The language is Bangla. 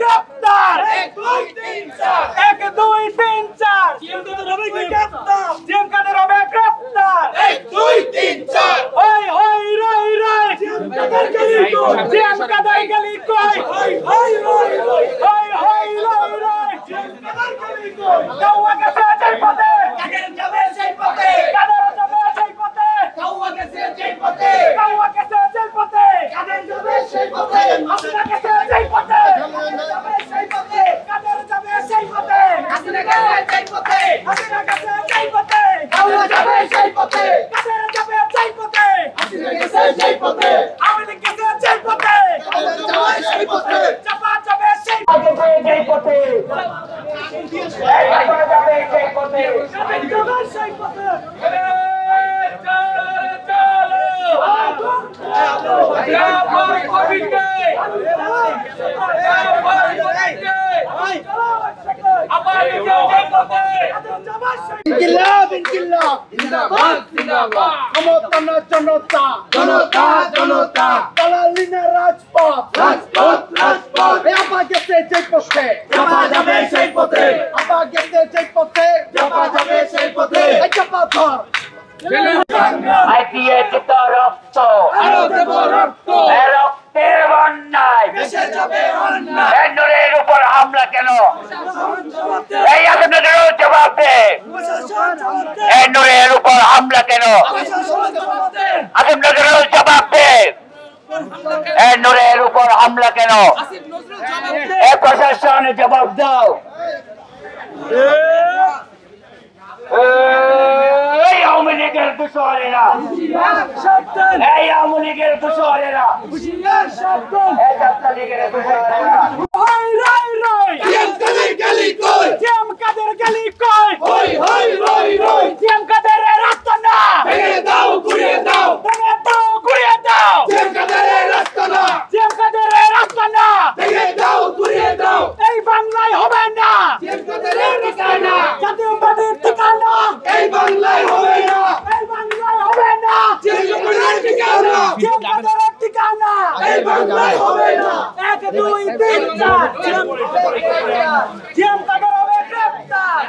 গ্রেফতার 1 2 3 4 1 2 3 4 জিএম কাদের হবে গ্রেফতার জিএম কাদের হবে গ্রেফতার 1 2 3 4 ওই ওই রই রই জিএম কাদের গলি কই জিএম কাদের গলি কই ওই ওই রই রই ওই ওই রই রই জিএম কাদের গলি কই কাওয়া গেছে সেই পথে কাদের যাবে সেই পথে কাদের যাবে সেই পথে কাওয়া গেছে সেই পথে কাওয়া গেছে সেই পথে কাদের যাবে সেই পথে হাসিনা গেছে সেই পথে কাদের যাবে সেই পথে কাদের যাবে সেই পথে হাসিনা গেছে সেই পথে হাসিনা গেছে সেই পথে কাওয়া যাবে সেই পথে কাদের যাবে সেই পথে হাসিনা গেছে সেই পথে আওয়ামী লীগ গেছে সেই পথে কাদের যাবে সেই পথে চাপা যাবে সেই পথে সেই পথে কাদের যাবে সেই পথে কাদের যাবে সেই পথে ইনকিলাব ইনকিলাব জিন্দাবাদ জিন্দাবাদ ক্ষমতানা জনতা জনতা জনতা দালালিনা রাজপথ রাজপথ রাজপথ আপা গেছে সেই পথে চাপা যাবে সেই পথে আপা গেছে সেই পথে চাপা যাবে সেই পথে চাপা ধর আইপিএ চিত্ত রক্ত আরো দেব রক্ত রক্তের বন্যায় দেশে যাবে অন্যায় নূরের উপর হামলা কেন এই আপনাদের জবাব দে এই নূরের উপর হামলা কেন আপনাদের জবাব দে এই নূরের উপর হামলা কেন এই প্রশাসনের জবাব দাও এই আওয়ামী লীগের দোষরেরা এই আওয়ামী লীগের দোষরেরা এই ছাত্র লীগের দোষরেরা ওই রই রই জিএম কাদের গলি কই জিএম কাদের গলি কই হই হই রই রই জিএম কাদের রাস্তা না ভেঙে দাও ঘুরিয়ে দাও ভেঙে দাও ঘুরিয়ে দাও জিএম কাদের রাস্তা না জিএম কাদের রাস্তা না ভেঙে দাও ঘুরিয়ে দাও এই বাংলায় হবে না জিএম কাদের ঠিকানা জাতীয়বাদীর ঠিকানা এই বাংলায় হবে না এই বাংলায় হবে না জিএম কাদের ঠিকানা জিএম কাদের ঠিকানা এই বাংলায় হবে না 1 2 3 4 জিএম কাদের হবে গ্রেফতার